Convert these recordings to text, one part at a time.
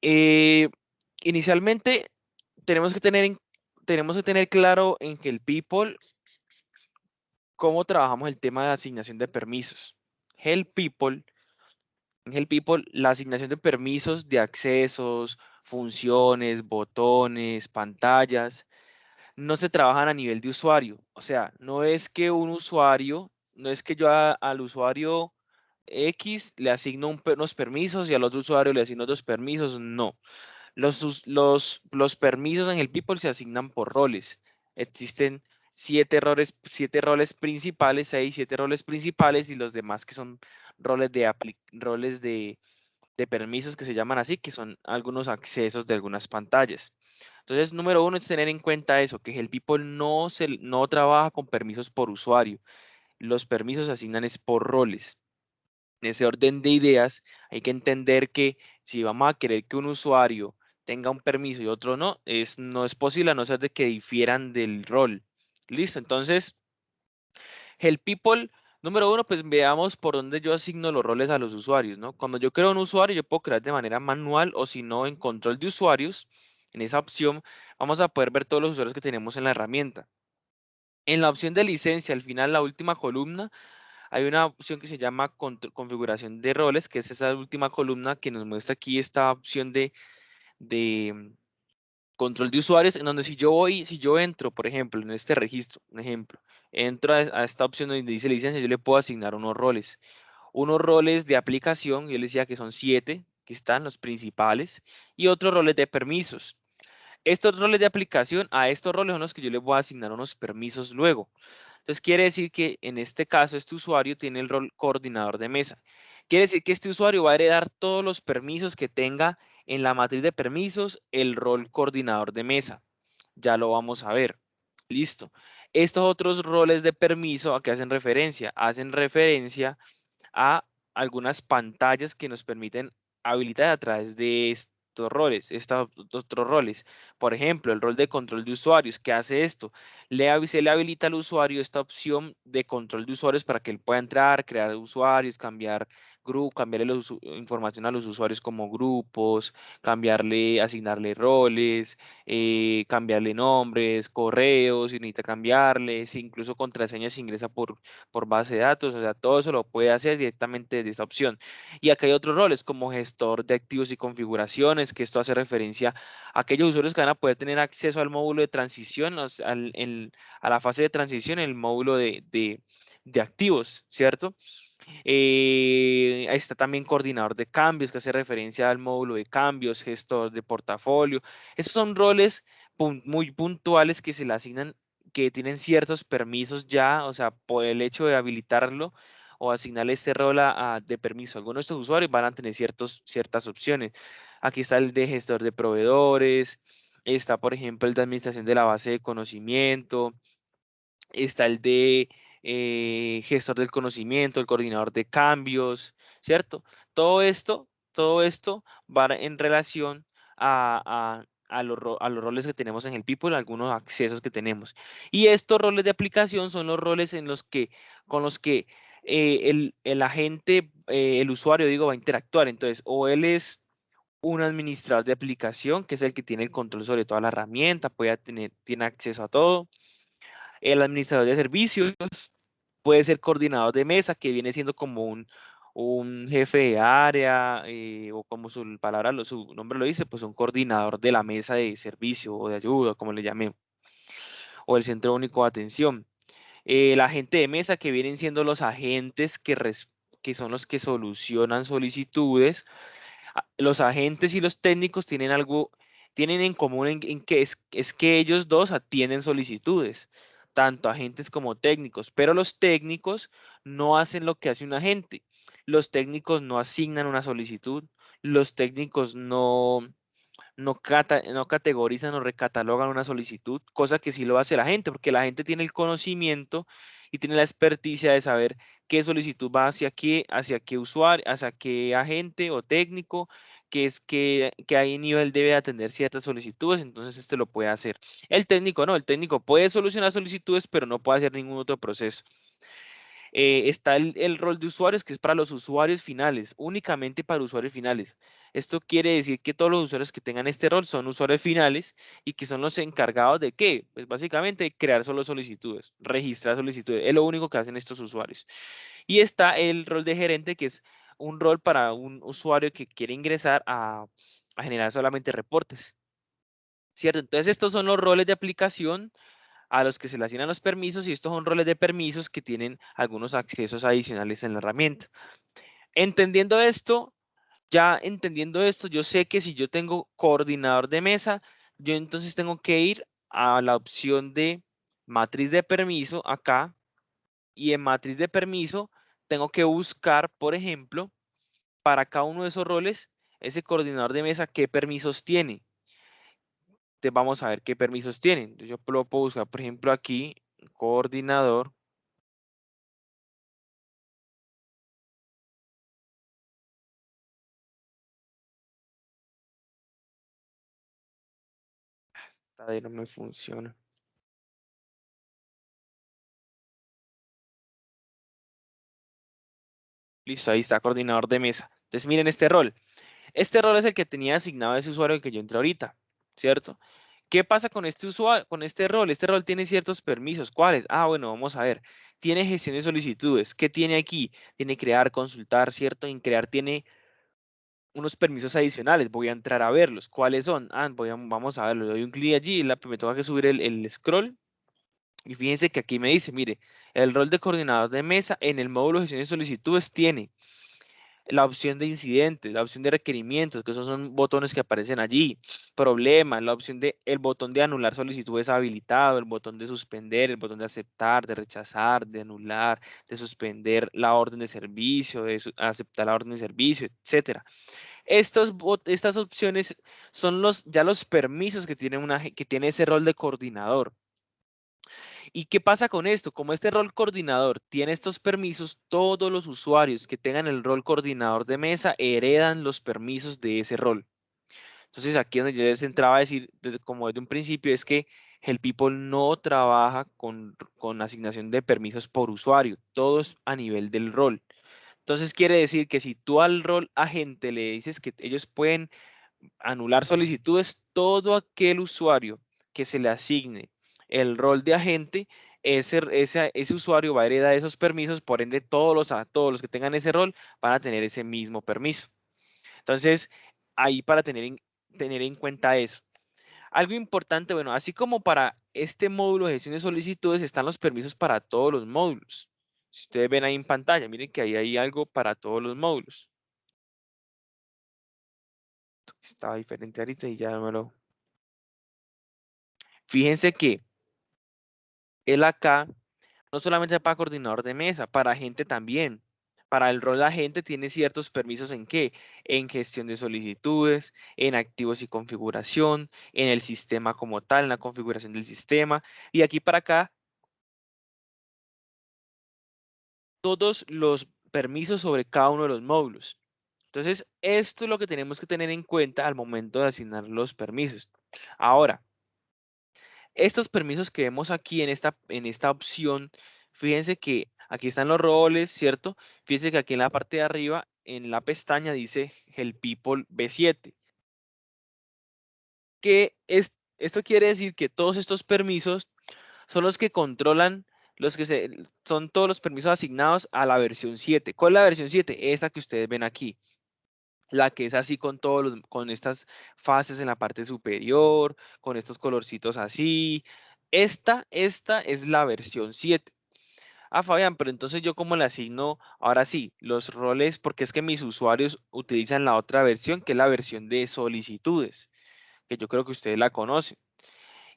Eh, Inicialmente tenemos que tenemos que tener claro en que el people, cómo trabajamos el tema de asignación de permisos. Help people, en Help People, la asignación de permisos de accesos, funciones, botones, pantallas, no se trabajan a nivel de usuario. O sea, no es que un usuario, no es que yo al usuario X le asigno unos permisos y al otro usuario le asigno otros permisos. No. Los permisos en el People se asignan por roles. Existen siete roles principales, siete roles principales y los demás que son roles de permisos que se llaman así, que son algunos accesos de algunas pantallas. Entonces, número uno es tener en cuenta eso, que el People no trabaja con permisos por usuario. Los permisos se asignan es por roles. En ese orden de ideas, hay que entender que si vamos a querer que un usuario tenga un permiso y otro no, no es posible a no ser de que difieran del rol. Listo, entonces, el people, número uno, pues veamos por dónde yo asigno los roles a los usuarios, ¿no? Cuando yo creo un usuario, yo puedo crear de manera manual o si no, en control de usuarios. En esa opción vamos a poder ver todos los usuarios que tenemos en la herramienta. En la opción de licencia, al final, la última columna, hay una opción que se llama configuración de roles, que es esa última columna que nos muestra aquí esta opción de control de usuarios, en donde si yo entro, por ejemplo, en este registro, un ejemplo, entro a esta opción donde dice licencia, yo le puedo asignar unos roles de aplicación, yo les decía que son 7, que están los principales, y otros roles de permisos. Estos roles de aplicación, a estos roles son los que yo les voy a asignar unos permisos luego. Entonces quiere decir que en este caso este usuario tiene el rol coordinador de mesa. Quiere decir que este usuario va a heredar todos los permisos que tenga en la matriz de permisos el rol coordinador de mesa. Ya lo vamos a ver. Listo. Estos otros roles de permiso, ¿a qué hacen referencia? Hacen referencia a algunas pantallas que nos permiten habilitar a través de estos otros roles. Por ejemplo, el rol de control de usuarios. ¿Qué hace esto? Se le habilita al usuario esta opción de control de usuarios para que él pueda entrar, crear usuarios, cambiar grupo, cambiarle información a los usuarios como grupos, asignarle roles, cambiarle nombres, correos, si necesita cambiarles, incluso contraseñas si ingresa por base de datos, o sea, todo eso lo puede hacer directamente desde esta opción. Y acá hay otros roles como gestor de activos y configuraciones, que esto hace referencia a aquellos usuarios que van a poder tener acceso al módulo de transición, a la fase de transición en el módulo de activos, ¿cierto? Ahí está también coordinador de cambios, que hace referencia al módulo de cambios, gestor de portafolio. Esos son roles muy puntuales que se le asignan, que tienen ciertos permisos ya, o sea, por el hecho de habilitarlo o asignarle este rol de permiso a algunos de estos usuarios van a tener ciertas opciones. Aquí está el de gestor de proveedores, está, por ejemplo, el de administración de la base de conocimiento, está el de gestor del conocimiento, el coordinador de cambios, ¿cierto? Todo esto va en relación a los roles que tenemos en el People, algunos accesos que tenemos. Y estos roles de aplicación son los roles con los que el agente, el usuario, digo, va a interactuar. Entonces, o él es un administrador de aplicación, que es el que tiene el control sobre toda la herramienta, tiene acceso a todo. El administrador de servicios puede ser coordinador de mesa, que viene siendo como un jefe de área, o como su nombre lo dice, pues un coordinador de la mesa de servicio o de ayuda, como le llamemos, o el centro único de atención. El agente de mesa, que vienen siendo los agentes que son los que solucionan solicitudes. Los agentes y los técnicos tienen en común en que es que ellos dos atienden solicitudes, tanto agentes como técnicos, pero los técnicos no hacen lo que hace un agente. Los técnicos no asignan una solicitud, los técnicos no categorizan o recatalogan una solicitud, cosa que sí lo hace la gente, porque la gente tiene el conocimiento y tiene la experticia de saber qué solicitud va hacia qué usuario, hacia qué agente o técnico, que a nivel debe atender ciertas solicitudes, entonces este lo puede hacer. El técnico no, el técnico puede solucionar solicitudes, pero no puede hacer ningún otro proceso. Está el rol de usuarios, que es para los usuarios finales, únicamente para usuarios finales. Esto quiere decir que todos los usuarios que tengan este rol son usuarios finales y que son los encargados de ¿qué? Pues básicamente crear solo solicitudes, registrar solicitudes. Es lo único que hacen estos usuarios. Y está el rol de gerente, que es un rol para un usuario que quiere ingresar a generar solamente reportes. ¿Cierto? Entonces estos son los roles de aplicación a los que se le asignan los permisos y estos son roles de permisos que tienen algunos accesos adicionales en la herramienta. Entendiendo esto, yo sé que si yo tengo coordinador de mesa, yo entonces tengo que ir a la opción de matriz de permiso acá y en matriz de permiso tengo que buscar, por ejemplo, para cada uno de esos roles, ese coordinador de mesa, qué permisos tiene. Entonces vamos a ver qué permisos tienen. Yo lo puedo buscar, por ejemplo, aquí, coordinador. Esta de no me funciona. Listo, ahí está, coordinador de mesa. Entonces miren este rol. Este rol es el que tenía asignado ese usuario que yo entré ahorita, ¿cierto? ¿Qué pasa con este usuario, con este rol? Este rol tiene ciertos permisos. ¿Cuáles? Ah, bueno, vamos a ver. Tiene gestión de solicitudes. ¿Qué tiene aquí? Tiene crear, consultar, ¿cierto? En crear tiene unos permisos adicionales. Voy a entrar a verlos. ¿Cuáles son? Ah, vamos a verlo. Le doy un clic allí y me toca que subir el scroll. Y fíjense que aquí me dice, mire, el rol de coordinador de mesa en el módulo de gestión de solicitudes tiene la opción de incidentes, la opción de requerimientos, que esos son botones que aparecen allí, problemas, la opción de, el botón de anular solicitudes habilitado, el botón de suspender, el botón de aceptar, de rechazar, de anular, de suspender la orden de servicio, de aceptar la orden de servicio, etcétera. Estas opciones son ya los permisos que tiene, que tiene ese rol de coordinador. ¿Y qué pasa con esto? Como este rol coordinador tiene estos permisos, todos los usuarios que tengan el rol coordinador de mesa heredan los permisos de ese rol. Entonces aquí donde yo les entraba a decir, como desde un principio, es que el People no trabaja con asignación de permisos por usuario, todos a nivel del rol. Entonces quiere decir que si tú al rol agente le dices que ellos pueden anular solicitudes, todo aquel usuario que se le asigne el rol de agente, ese usuario va a heredar esos permisos, por ende todos los que tengan ese rol van a tener ese mismo permiso. Entonces, ahí para tener en cuenta eso. Algo importante, bueno, así como para este módulo de gestión de solicitudes están los permisos para todos los módulos. Si ustedes ven ahí en pantalla, miren que ahí hay algo para todos los módulos. Estaba diferente ahorita y ya me lo... Fíjense que él acá no solamente para coordinador de mesa, para agente también. Para el rol de agente tiene ciertos permisos en qué? En gestión de solicitudes, en activos y configuración, en el sistema como tal, en la configuración del sistema. Y aquí para acá, todos los permisos sobre cada uno de los módulos. Entonces, esto es lo que tenemos que tener en cuenta al momento de asignar los permisos. Ahora, estos permisos que vemos aquí en esta opción, fíjense que aquí están los roles, ¿cierto? Fíjense que aquí en la parte de arriba, en la pestaña dice el People B7, esto quiere decir que todos estos permisos son los que controlan, son todos los permisos asignados a la versión 7. ¿Cuál es la versión 7? Esa que ustedes ven aquí. La que es así con estas fases en la parte superior, con estos colorcitos así. Esta es la versión 7. Ah, Fabián, pero entonces yo cómo le asigno, ahora sí, los roles, porque es que mis usuarios utilizan la otra versión, que es la versión de solicitudes, que yo creo que ustedes la conocen.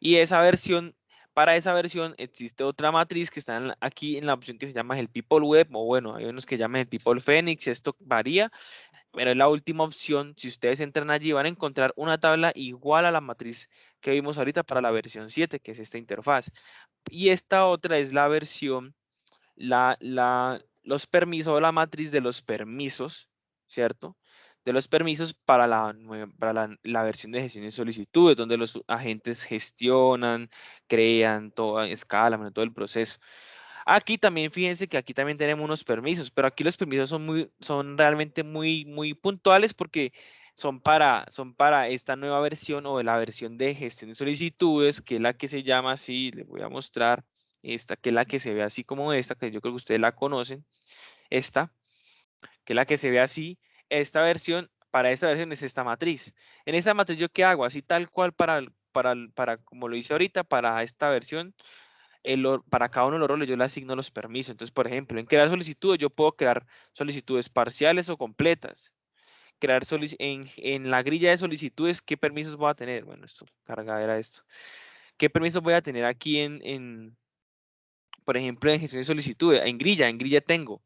Y esa versión, para esa versión existe otra matriz que está aquí en la opción que se llama el People Web, o bueno, hay unos que llaman el People Phoenix, esto varía, pero es la última opción. Si ustedes entran allí, van a encontrar una tabla igual a la matriz que vimos ahorita para la versión 7, que es esta interfaz. Y esta otra es la versión, los permisos o la matriz de los permisos, ¿cierto? De los permisos para la versión de gestión de solicitudes, donde los agentes gestionan, crean, todo, escalan, todo el proceso. Aquí también, fíjense que aquí también tenemos unos permisos, pero aquí los permisos son realmente muy puntuales porque son para esta nueva versión o la versión de gestión de solicitudes, que es la que se llama así, les voy a mostrar esta, que es la que se ve así como esta, que yo creo que ustedes la conocen, esta, que es la que se ve así. Esta versión, para esta versión es esta matriz. En esta matriz, ¿yo qué hago? Así tal cual para como lo hice ahorita, para esta versión para cada uno de los roles yo le asigno los permisos. Entonces, por ejemplo, en crear solicitudes yo puedo crear solicitudes parciales o completas. En la grilla de solicitudes, ¿qué permisos voy a tener? Bueno, esto, cargadera esto. ¿Qué permisos voy a tener aquí por ejemplo, en gestión de solicitudes? En grilla tengo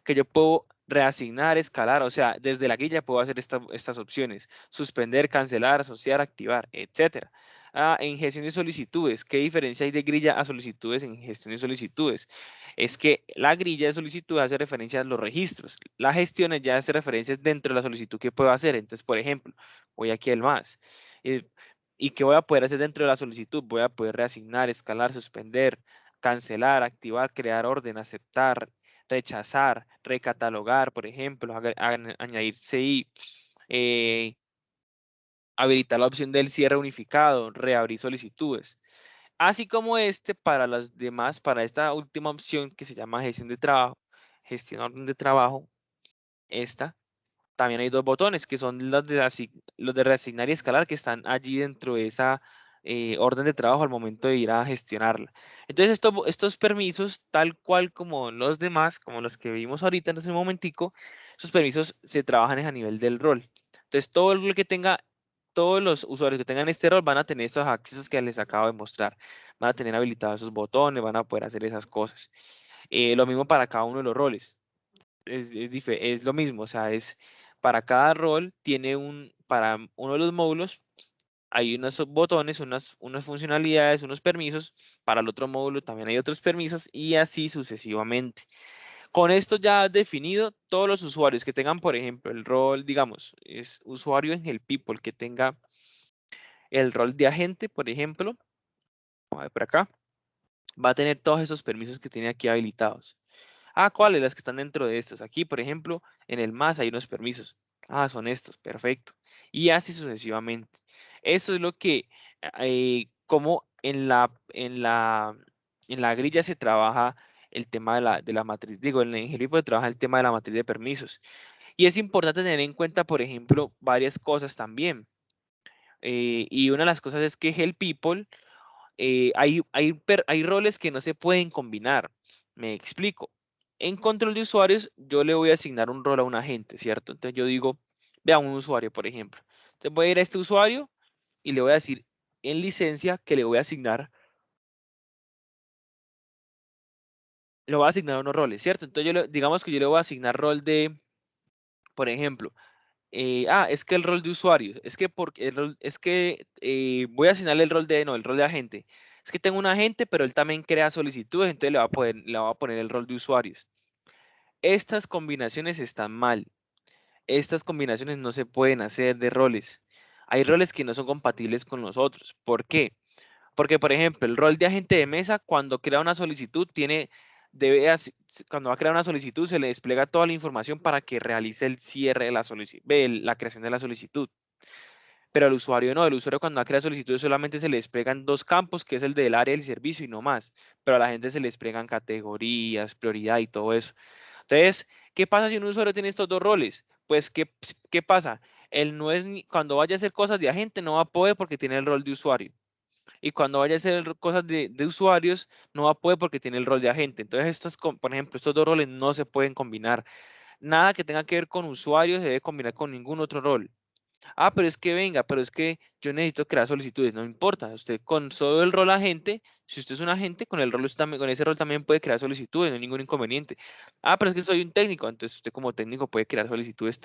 que yo puedo reasignar, escalar, o sea, desde la guía puedo hacer estas opciones, suspender, cancelar, asociar, activar, etcétera. En gestión de solicitudes, ¿qué diferencia hay de grilla a solicitudes en gestión de solicitudes? Es que la grilla de solicitudes hace referencia a los registros, la gestión ya hace referencias dentro de la solicitud que puedo hacer. Entonces, por ejemplo, voy aquí al más. eh, ¿Y qué voy a poder hacer dentro de la solicitud? Voy a poder reasignar, escalar, suspender, cancelar, activar, crear orden, aceptar, rechazar, recatalogar, por ejemplo, añadir CI, eh, habilitar la opción del cierre unificado, reabrir solicitudes. Así como para las demás, para esta última opción que se llama gestión de trabajo, gestión orden de trabajo, esta, también hay dos botones que son los de reasignar y escalar que están allí dentro de esa orden de trabajo al momento de ir a gestionarla. Entonces estos permisos, tal cual como los demás, como los que vimos ahorita en ese momentico, esos permisos se trabajan a nivel del rol. Entonces todos los usuarios que tengan este rol van a tener estos accesos que les acabo de mostrar. Van a tener habilitados esos botones, van a poder hacer esas cosas. Lo mismo para cada uno de los roles es lo mismo, o sea, es para cada rol tiene para uno de los módulos hay unos botones, unas funcionalidades, unos permisos, para el otro módulo también hay otros permisos y así sucesivamente. Con esto ya definido, todos los usuarios que tengan, por ejemplo, el rol, digamos, es usuario en el People que tenga el rol de agente, por ejemplo, vamos a ver por acá, va a tener todos esos permisos que tiene aquí habilitados. ¿Cuáles? Las que están dentro de estas. Aquí, por ejemplo, en el más hay unos permisos. Son estos, perfecto. Y así sucesivamente. Eso es lo que, como en la grilla se trabaja el tema de la matriz, digo, en el Heliport se trabaja el tema de la matriz de permisos. Y es importante tener en cuenta, por ejemplo, varias cosas también. Y una de las cosas es que Help People hay roles que no se pueden combinar. Me explico. En control de usuarios, yo le voy a asignar un rol a un agente, ¿cierto? Entonces yo digo, vea un usuario, por ejemplo. Entonces voy a ir a este usuario y le voy a decir en licencia que le voy a asignar unos roles, ¿cierto? Entonces digamos que yo le voy a asignar rol de, por ejemplo, es que el rol de usuarios, es que voy a asignarle el rol de, no, el rol de agente. Es que tengo un agente, pero él también crea solicitudes, entonces le va a poner el rol de usuarios. Estas combinaciones están mal. Estas combinaciones no se pueden hacer de roles. Hay roles que no son compatibles con los otros. ¿Por qué? Porque, por ejemplo, el rol de agente de mesa, cuando crea una solicitud, cuando va a crear una solicitud, se le despliega toda la información para que realice el cierre de la creación de la solicitud. Pero al usuario no, el usuario cuando va a crear solicitudes solamente se le desplegan dos campos, que es el del área del servicio y no más. Pero a la gente se le desplegan categorías, prioridad y todo eso. Entonces, ¿qué pasa si un usuario tiene estos dos roles? Pues, ¿qué pasa? Él no es cuando vaya a hacer cosas de agente, no va a poder porque tiene el rol de usuario. Y cuando vaya a hacer cosas de usuarios, no va a poder porque tiene el rol de agente. Entonces, por ejemplo, estos dos roles no se pueden combinar. Nada que tenga que ver con usuarios se debe combinar con ningún otro rol. Pero es que venga, pero es que yo necesito crear solicitudes. No importa, usted con solo el rol agente, si usted es un agente, con el rol con ese rol también puede crear solicitudes, no hay ningún inconveniente. Pero es que soy un técnico, entonces usted como técnico puede crear solicitudes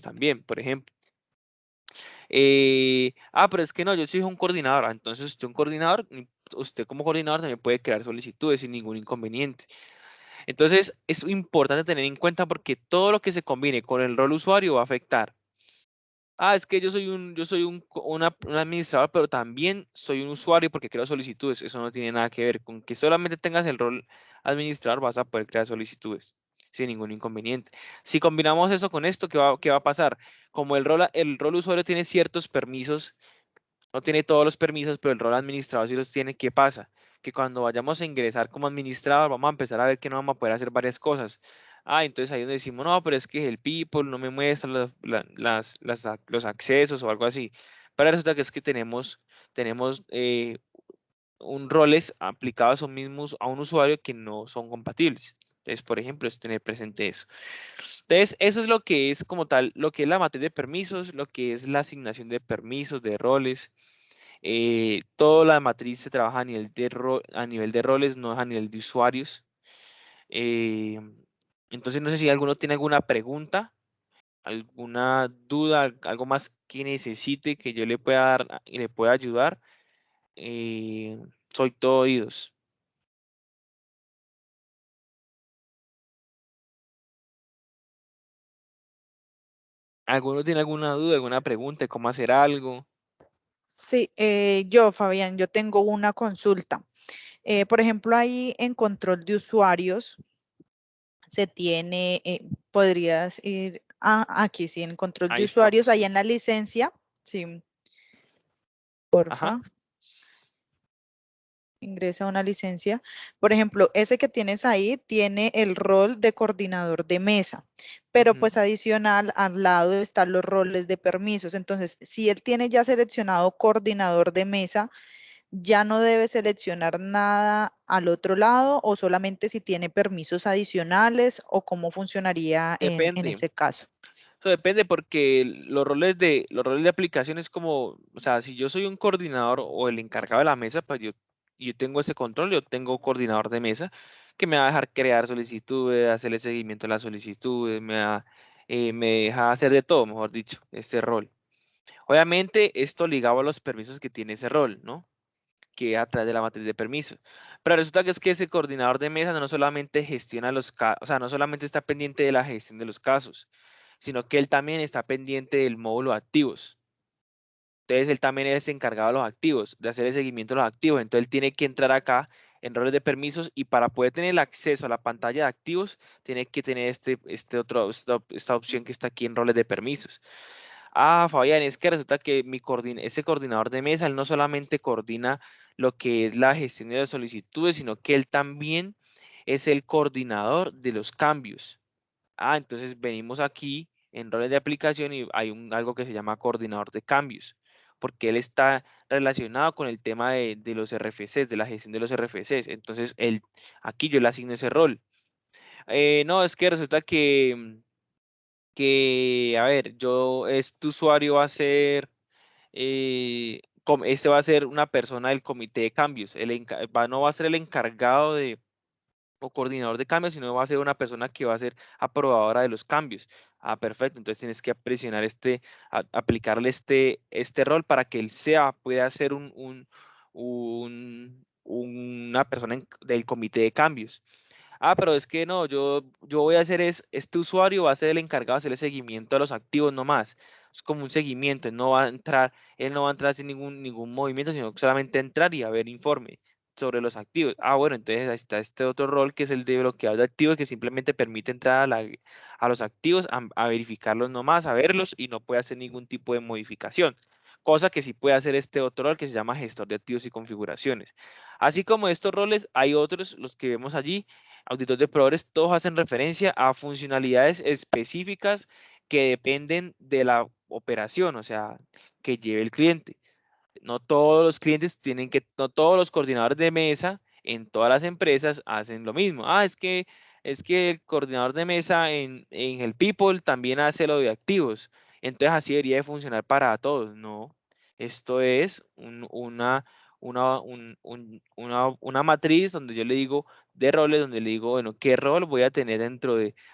también, por ejemplo. Pero es que no, yo soy un coordinador. Entonces usted como coordinador también puede crear solicitudes sin ningún inconveniente. Entonces, es importante tener en cuenta porque todo lo que se combine con el rol usuario va a afectar. Es que yo soy un administrador, pero también soy un usuario porque creo solicitudes. Eso no tiene nada que ver. Con que solamente tengas el rol administrador, vas a poder crear solicitudes sin ningún inconveniente. Si combinamos eso con esto, qué va a pasar? Como el rol usuario tiene ciertos permisos, no tiene todos los permisos, pero el rol administrador sí los tiene, ¿qué pasa? Que cuando vayamos a ingresar como administrador, vamos a empezar a ver que no vamos a poder hacer varias cosas. Entonces ahí es donde decimos, no, pero es que el people no me muestra los accesos o algo así. Pero resulta que es que tenemos un roles aplicados a un usuario que no son compatibles. Entonces, por ejemplo, es tener presente eso. Entonces, eso es lo que es como tal, lo que es la materia de permisos, lo que es la asignación de permisos, de roles. Toda la matriz se trabaja a nivel a nivel de roles, no es a nivel de usuarios. Eh, entonces, no sé si alguno tiene alguna pregunta, alguna duda, algo más que necesite que yo le pueda dar y le pueda ayudar. Eh, Soy todo oídos. ¿Alguno tiene alguna duda, alguna pregunta de cómo hacer algo? Sí, Fabián, yo tengo una consulta. Por ejemplo, ahí en control de usuarios se tiene, podrías ir, aquí sí, en control Ahí de usuarios, estamos. ahí en la licencia, sí, Ajá. porfa, ingresa una licencia. Por ejemplo, ese que tienes ahí tiene el rol de coordinador de mesa, pero Ujú. pues adicional al lado están los roles de permisos. Entonces, si él tiene ya seleccionado coordinador de mesa, ya no debe seleccionar nada al otro lado o solamente si tiene permisos adicionales o cómo funcionaría en Depende. ese caso. Eso depende porque los roles de aplicación es como, o sea, si yo soy un coordinador o el encargado de la mesa, pues yo tengo ese control, yo tengo coordinador de mesa que me va a dejar crear solicitudes, hacerle seguimiento a las solicitudes, me deja hacer de todo, mejor dicho, este rol. Obviamente, esto ligado a los permisos que tiene ese rol, ¿no? Que a través de la matriz de permisos. Pero resulta que es que ese coordinador de mesa no solamente gestiona los casos, o sea, no solamente está pendiente de la gestión de los casos, sino que él también está pendiente del módulo de activos. Entonces, él también es encargado de los activos, de hacer el seguimiento de los activos. Entonces, él tiene que entrar acá en roles de permisos y para poder tener el acceso a la pantalla de activos, tiene que tener esta opción que está aquí en roles de permisos. Fabián, es que resulta que ese coordinador de mesa, él no solamente coordina lo que es la gestión de las solicitudes, sino que él también es el coordinador de los cambios. Entonces venimos aquí en roles de aplicación y hay algo que se llama coordinador de cambios, porque él está relacionado con el tema de los RFCs, de la gestión de los RFCs. Entonces, aquí yo le asigno ese rol. No, es que resulta a ver, este usuario va a ser, este va a ser una persona del comité de cambios. No va a ser el encargado o coordinador de cambios, sino va a ser una persona que va a ser aprobadora de los cambios. Perfecto. Entonces tienes que presionar aplicarle este rol para que él pueda ser una persona del comité de cambios. Pero es que no, yo voy a hacer este usuario va a ser el encargado de hacer el seguimiento a los activos nomás. Es como un seguimiento, él no va a entrar sin ningún movimiento, sino solamente entrar y a ver informe sobre los activos. Bueno, entonces ahí está este otro rol que es el de bloqueador de activos que simplemente permite entrar a los activos, a verificarlos nomás, a verlos y no puede hacer ningún tipo de modificación. Cosa que sí puede hacer este otro rol que se llama gestor de activos y configuraciones. Así como estos roles, hay otros, los que vemos allí, auditor de proveedores, todos hacen referencia a funcionalidades específicas que dependen de la operación, o sea, que lleve el cliente. No todos los clientes no todos los coordinadores de mesa en todas las empresas hacen lo mismo. Es que el coordinador de mesa en el People también hace lo de activos. Entonces así debería de funcionar para todos. No, esto es una matriz donde yo le digo de roles, donde le digo, bueno, ¿qué rol voy a tener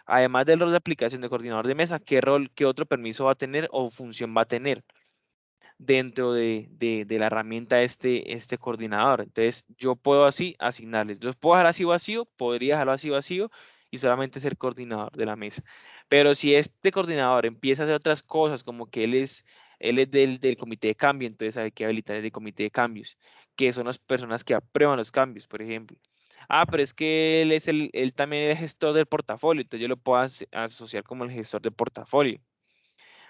además del rol de aplicación de coordinador de mesa, qué otro permiso va a tener o función va a tener dentro de la herramienta este coordinador? Entonces, yo puedo así asignarles. Los puedo dejar así vacío, podría dejarlo así vacío y solamente ser coordinador de la mesa. Pero si este coordinador empieza a hacer otras cosas, como que él es del comité de cambio, entonces hay que habilitar el de comité de cambios, que son las personas que aprueban los cambios, por ejemplo. Ah, pero es que él también es gestor del portafolio, entonces yo lo puedo asociar como el gestor de portafolio.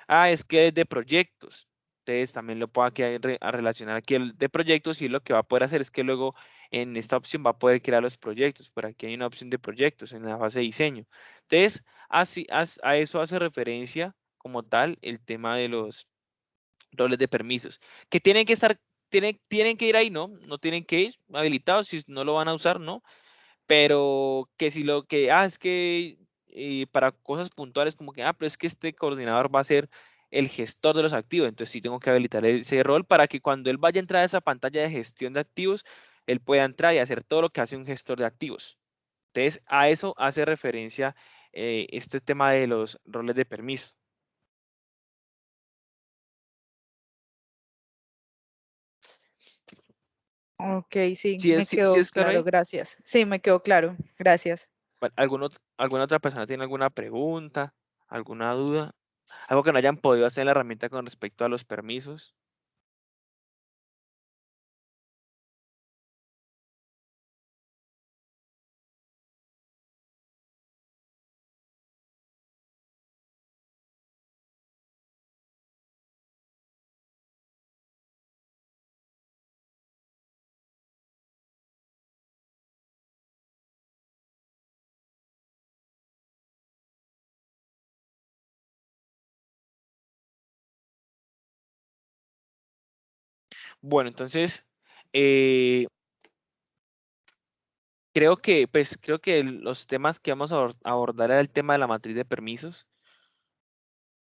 Ah, es que es de proyectos. Entonces también lo puedo aquí a relacionar aquí el de proyectos y lo que va a poder hacer es que luego en esta opción va a poder crear los proyectos. Por aquí hay una opción de proyectos en la fase de diseño. Entonces, a eso hace referencia como tal el tema de los roles de permisos, que tienen que estar, tienen que ir ahí, ¿no? No tienen que ir habilitados, si no lo van a usar, ¿no? Pero que si lo que, es que para cosas puntuales como que, pero es que este coordinador va a ser el gestor de los activos, entonces sí tengo que habilitar ese rol para que cuando él vaya a entrar a esa pantalla de gestión de activos, él pueda entrar y hacer todo lo que hace un gestor de activos. Entonces, a eso hace referencia este tema de los roles de permiso. Ok, sí, ¿Sí me es, sí quedó es claro claro, ahí? gracias. Sí, me quedó claro, gracias. Bueno, ¿alguna otra persona tiene alguna pregunta, alguna duda? ¿Algo que no hayan podido hacer en la herramienta con respecto a los permisos? Bueno, entonces, eh, creo que los temas que vamos a abordar era el tema de la matriz de permisos.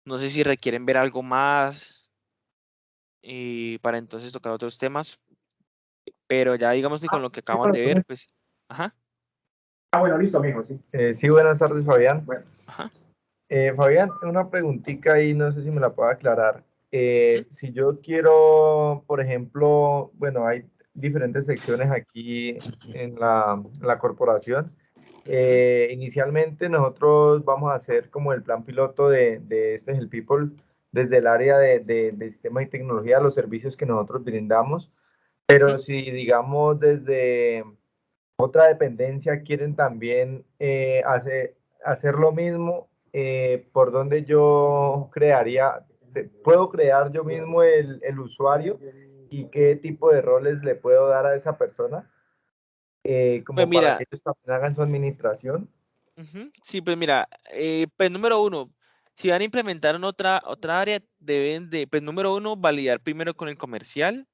No sé si requieren ver algo más para entonces tocar otros temas, pero ya digamos que con lo que Sí, acaban bueno, de ver, entonces, pues, ajá, bueno, listo, amigo, sí. Sí, buenas tardes, Fabián. Bueno, ajá, Fabián, una preguntita ahí, no sé si me la puedo aclarar. ujú, Si yo quiero, por ejemplo, bueno, hay diferentes secciones aquí en la corporación. ujú, Inicialmente nosotros vamos a hacer como el plan piloto de este es el People desde el área de sistemas y tecnología, los servicios que nosotros brindamos. ujú. Pero si digamos desde otra dependencia quieren también hacer lo mismo, por donde yo crearía, puedo crear yo mismo el usuario y qué tipo de roles le puedo dar a esa persona, Pues como para mira, que ellos también hagan su administración. ujú, sí, pues mira, pues número uno, si van a implementar en otra área, deben de, pues número uno, validar primero con el comercial.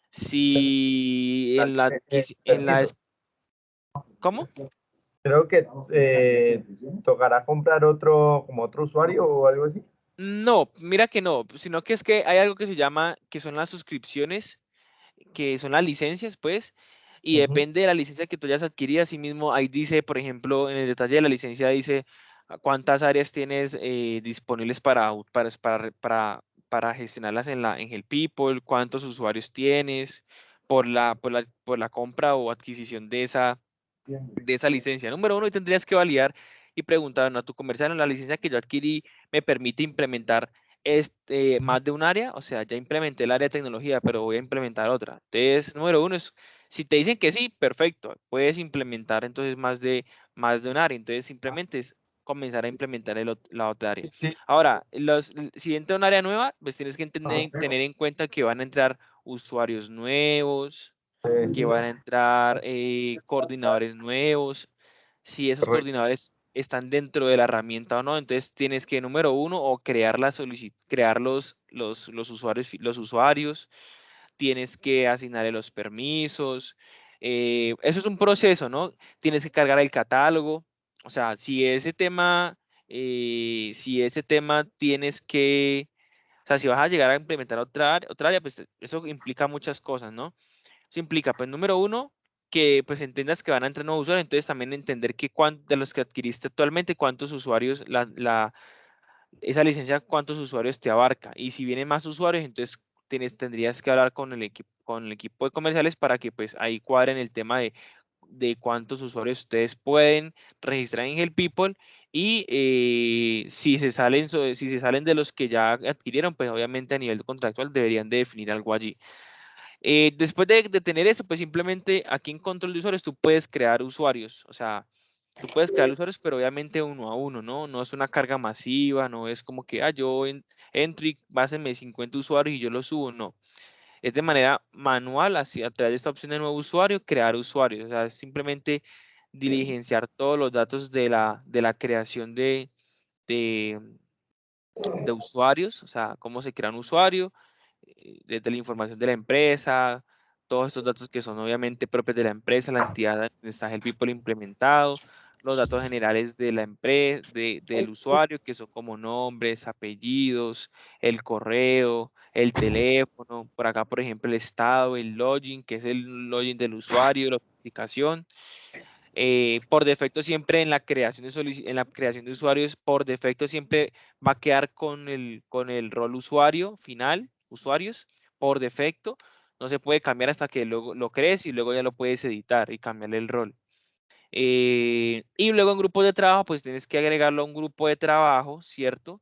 Si en la, en la, Permiso. ¿cómo? Creo que tocará comprar otro, como otro usuario o algo así. No, mira que no, sino que es que hay algo que se llama, que son las suscripciones, que son las licencias, pues, y Ujú. depende de la licencia que tú hayas adquirido, así mismo ahí dice, por ejemplo, en el detalle de la licencia dice cuántas áreas tienes disponibles para gestionarlas en el People, cuántos usuarios tienes por la compra o adquisición de esa licencia. Número uno, y tendrías que validar y preguntar a tu comercial, la licencia que yo adquirí me permite implementar más de un área, o sea, ya implementé el área de tecnología, pero voy a implementar otra. Entonces, número uno es, si te dicen que sí, perfecto, puedes implementar entonces más de un área. Entonces, simplemente es comenzar a implementar la otra área. Sí. Ahora, si entra un área nueva, pues tienes que tener en cuenta que van a entrar usuarios nuevos, que van a entrar coordinadores nuevos, si esos Correcto. coordinadores están dentro de la herramienta o no, entonces tienes que, número uno, o crear crear los usuarios, tienes que asignarle los permisos, eso es un proceso, ¿no? Tienes que cargar el catálogo, o sea, si ese tema tienes que, o sea, si vas a llegar a implementar otra área, pues eso implica muchas cosas, ¿no? Eso implica, pues, número uno, que pues entiendas que van a entrar nuevos usuarios, entonces también entender que de los que adquiriste actualmente, cuántos usuarios, esa licencia, cuántos usuarios te abarca. Y si vienen más usuarios, entonces tendrías que hablar con el equipo de comerciales para que pues ahí cuadren el tema de cuántos usuarios ustedes pueden registrar en Help People y si se salen de los que ya adquirieron, pues obviamente a nivel contractual deberían de definir algo allí. Después de tener eso, pues simplemente aquí en control de usuarios tú puedes crear usuarios, o sea, tú puedes crear usuarios, pero obviamente uno a uno, ¿no? No es una carga masiva, no es como que, yo entro y básenme 50 usuarios y yo los subo, no. Es de manera manual, así a través de esta opción de nuevo usuario, crear usuarios, o sea, es simplemente diligenciar todos los datos de la creación de, de usuarios, o sea, cómo se crea un usuario, desde la información de la empresa, todos estos datos que son obviamente propios de la empresa, la entidad donde está el People implementado, los datos generales de la empresa, del usuario, que son como nombres, apellidos, el correo, el teléfono, por acá, por ejemplo, el estado, el login, que es el login del usuario, la autenticación. Por defecto siempre en la creación de usuarios, por defecto siempre va a quedar con el rol usuario final, usuarios, por defecto. No se puede cambiar hasta que luego lo crees y luego ya lo puedes editar y cambiarle el rol. Y luego en grupos de trabajo, pues tienes que agregarlo a un grupo de trabajo, ¿cierto?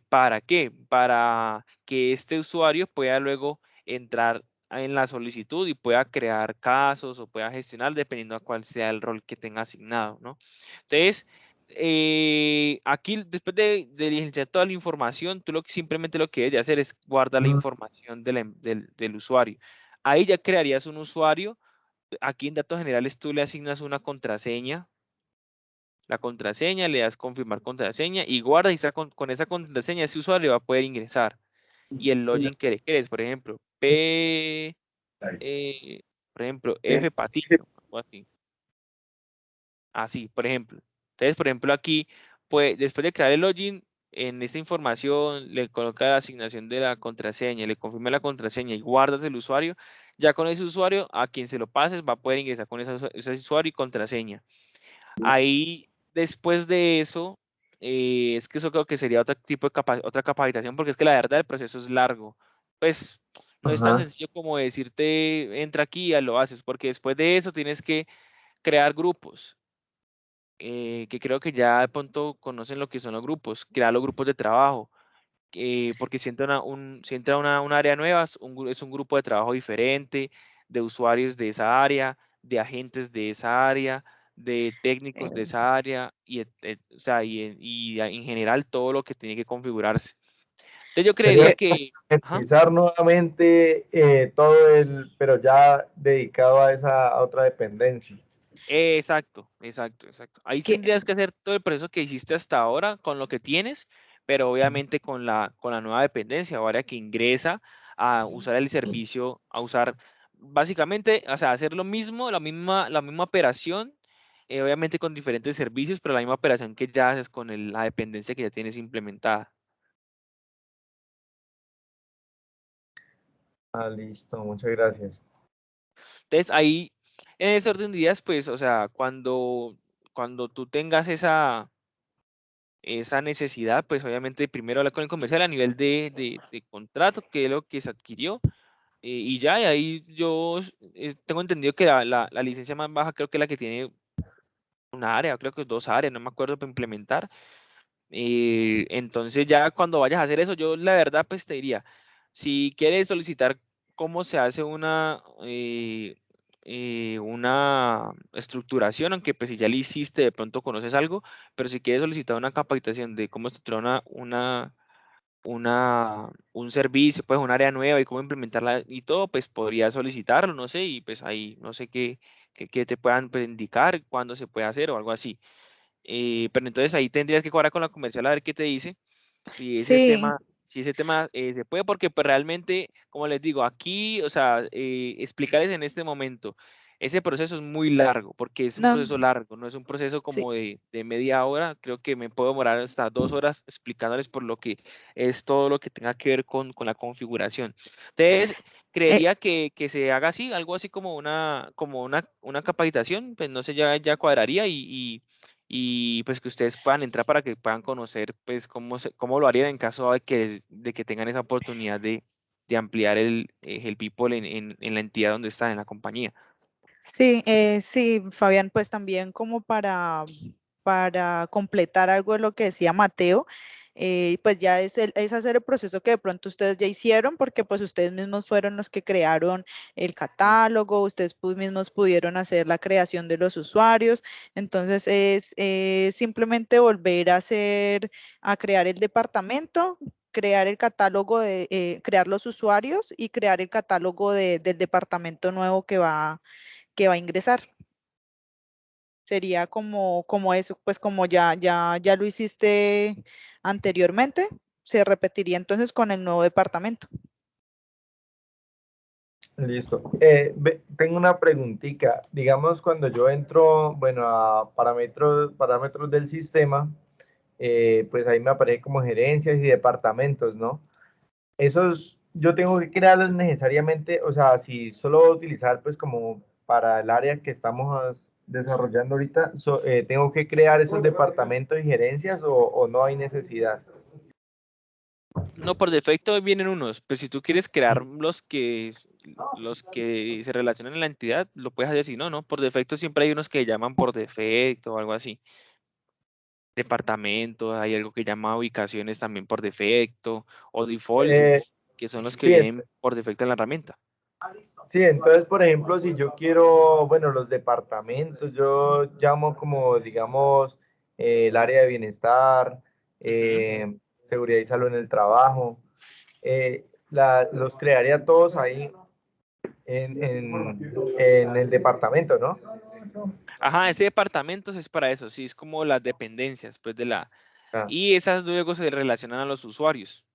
¿Para qué? Para que este usuario pueda luego entrar en la solicitud y pueda crear casos o pueda gestionar dependiendo a cuál sea el rol que tenga asignado, ¿no? Entonces, aquí después de diligenciar toda la información, tú simplemente lo que debes de hacer es guardar la información del usuario. Ahí ya crearías un usuario. Aquí en datos generales tú le asignas una contraseña, la contraseña, le das confirmar contraseña y guarda y con esa contraseña ese usuario va a poder ingresar. Y el login que le quieres, por ejemplo, por ejemplo, F patito, o así. Así, por ejemplo. Entonces, por ejemplo, aquí, pues, después de crear el login, en esta información le coloca la asignación de la contraseña, le confirma la contraseña y guardas el usuario. Ya con ese usuario, a quien se lo pases, va a poder ingresar con ese usuario y contraseña. Ahí, después de eso, es que eso creo que sería otro tipo de otra capacitación, porque es que la verdad el proceso es largo. Pues no es tan Ajá. sencillo como decirte, entra aquí y ya lo haces, porque después de eso tienes que crear grupos, que creo que ya de pronto conocen lo que son los grupos, crear los grupos de trabajo, porque si entra un área nueva, es un grupo de trabajo diferente, de usuarios de esa área, de agentes de esa área, de técnicos de esa área, o sea, y en general todo lo que tiene que configurarse. Entonces yo creería Sería que... Ajá. utilizar nuevamente pero ya dedicado a esa otra dependencia. Exacto, exacto, exacto. Ahí Que, tendrías que hacer todo el proceso que hiciste hasta ahora con lo que tienes, pero obviamente con la nueva dependencia o área que ingresa a usar el servicio, a usar básicamente, o sea, hacer lo mismo, la misma operación, obviamente con diferentes servicios, pero la misma operación que ya haces con la dependencia que ya tienes implementada. Ah, listo, muchas gracias. Entonces ahí, en ese orden de ideas, pues, o sea, cuando tú tengas esa necesidad, pues obviamente primero hablar con el comercial a nivel de contrato, que es lo que se adquirió, y ya, y ahí yo tengo entendido que la licencia más baja creo que es la que tiene una área, creo que dos áreas, no me acuerdo, para implementar. Entonces ya cuando vayas a hacer eso, yo la verdad pues te diría, si quieres solicitar cómo se hace una estructuración, aunque pues si ya la hiciste, de pronto conoces algo, pero si quieres solicitar una capacitación de cómo estructurar un servicio, pues un área nueva y cómo implementarla y todo, pues podrías solicitarlo, no sé, y pues ahí no sé qué te puedan pues, indicar, cuándo se puede hacer o algo así. Pero entonces ahí tendrías que cuadrar con la comercial a ver qué te dice. Si ese sí, tema, si ese tema se puede, porque pues realmente, como les digo, aquí, o sea, explicarles en este momento, ese proceso es muy largo, porque es un no, proceso largo, no es un proceso sí. como de media hora, creo que me puedo demorar hasta 2 horas explicándoles por lo que es todo lo que tenga que ver con la configuración. Entonces, Eh, creería que se haga así, algo así como una capacitación, pues no sé, ya cuadraría y pues que ustedes puedan entrar para que puedan conocer pues cómo lo harían en caso de que tengan esa oportunidad de ampliar el People en la entidad donde están, en la compañía. Sí, sí, Fabián, pues también como para completar algo de lo que decía Mateo, pues ya es hacer el proceso que de pronto ustedes ya hicieron, porque pues ustedes mismos fueron los que crearon el catálogo, ustedes mismos pudieron hacer la creación de los usuarios, entonces es simplemente volver a a crear el departamento, crear el catálogo crear los usuarios y crear el catálogo del departamento nuevo que va a ingresar. Sería como eso, pues como ya lo hiciste anteriormente, se repetiría entonces con el nuevo departamento. Listo. Tengo una preguntita. Digamos, cuando yo entro, bueno, a parámetros del sistema, pues ahí me aparece como gerencias y departamentos, ¿no? Esos, yo tengo que crearlos necesariamente, o sea, si solo voy a utilizar, pues como para el área que estamos desarrollando ahorita, ¿tengo que crear esos departamentos y gerencias o no hay necesidad? No, por defecto vienen unos, pero si tú quieres crear los que se relacionan en la entidad, lo puedes hacer así, no, por defecto siempre hay unos que llaman por defecto o algo así. Departamentos, hay algo que llama ubicaciones también por defecto o default, Eh, que son los que sí, vienen por defecto en la herramienta. sí, entonces, por ejemplo, si yo quiero, bueno, los departamentos, yo llamo como, digamos, el área de bienestar, Ujú. seguridad y salud en el trabajo, los crearía todos ahí en el departamento, ¿no? Ajá, ese departamento es para eso, sí, es como las dependencias, pues Ah, y esas luego se relacionan a los usuarios.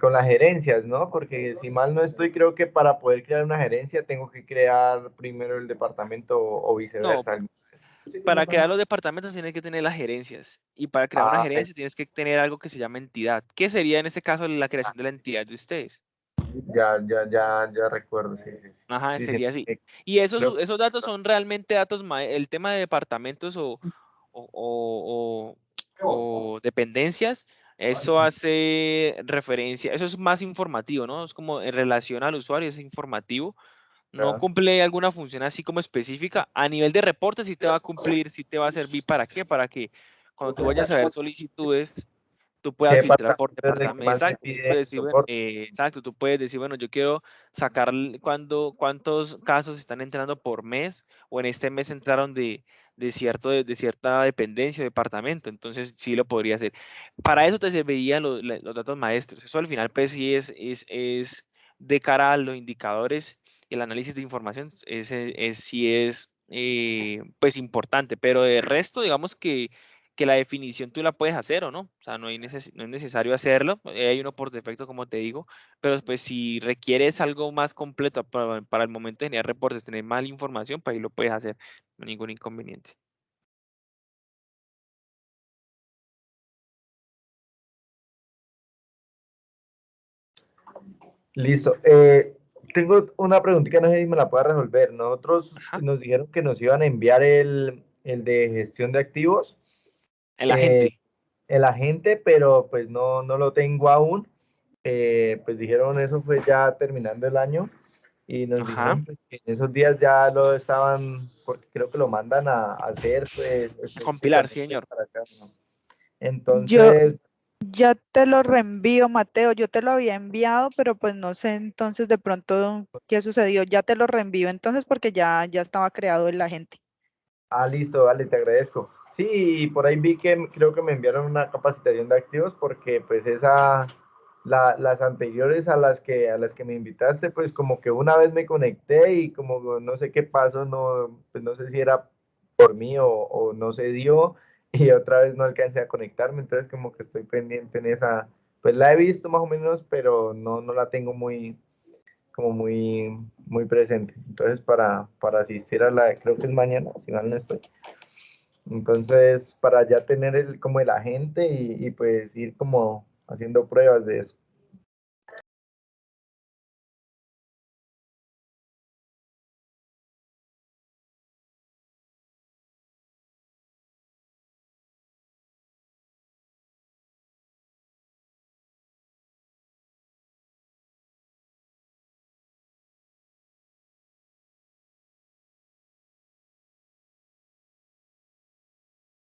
con las gerencias, ¿no? Porque si mal no estoy, creo que para poder crear una gerencia tengo que crear primero el departamento o No, viceversa. para crear los departamentos tienes que tener las gerencias y para crear una Ah, gerencia tienes que tener algo que se llama entidad. ¿Qué sería en este caso la creación de la entidad de ustedes? ya recuerdo, sí, sí, sí. Ajá, Sí, sí, sería así. Y creo que esos datos son realmente datos, el tema de departamentos o, o- o dependencias, eso hace referencia, eso es más informativo, ¿no? Es como en relación al usuario, es informativo. No ya. cumple alguna función así como específica. A nivel de reporte sí te va a cumplir, sí te va a servir. ¿Para qué? Para que cuando tú vayas a ver solicitudes, tú ¿Qué puedas filtrar por departamento es el que departamento. más me Exacto. Tú pide puedes decir, bueno, soporte? exacto, tú puedes decir, bueno, yo quiero sacar cuántos casos están entrando por mes, o en este mes entraron de cierta dependencia o departamento. Entonces sí lo podría hacer. Para eso te servirían los datos maestros. Eso al final, pues sí es de cara a los indicadores, el análisis de información, sí es pues importante, pero de resto, digamos que la definición tú la puedes hacer o no, o sea, no es necesario hacerlo, hay uno por defecto, como te digo, pero pues si requieres algo más completo para el momento de generar reportes, tener más información, pues ahí lo puedes hacer, no hay ningún inconveniente. Listo. Tengo una preguntita, no sé si me la pueda resolver. Nosotros Ajá. nos dijeron que nos iban a enviar el de gestión de activos, El eh, agente. el agente, pero pues no lo tengo aún. Pues dijeron eso fue ya terminando el año y nos Ajá. dijeron pues, que en esos días ya lo estaban, porque creo que lo mandan a hacer pues A compilar, sí, específicamente señor. para acá, ¿no? Yo Entonces, ya te lo reenvío, Mateo, yo te lo había enviado, pero pues no sé entonces de pronto qué sucedió, ya te lo reenvío entonces porque ya estaba creado el agente. listo, dale, te agradezco. Sí, por ahí vi que creo que me enviaron una capacitación de activos porque pues las anteriores a las que me invitaste, pues como que una vez me conecté y como no sé qué pasó, no, pues no sé si era por mí o no se dio y otra vez no alcancé a conectarme, entonces como que estoy pendiente en esa, pues la he visto más o menos, pero no la tengo muy presente. Entonces, para asistir a la, creo que es mañana, si mal no estoy. Entonces, para ya tener como el agente y pues ir como haciendo pruebas de eso.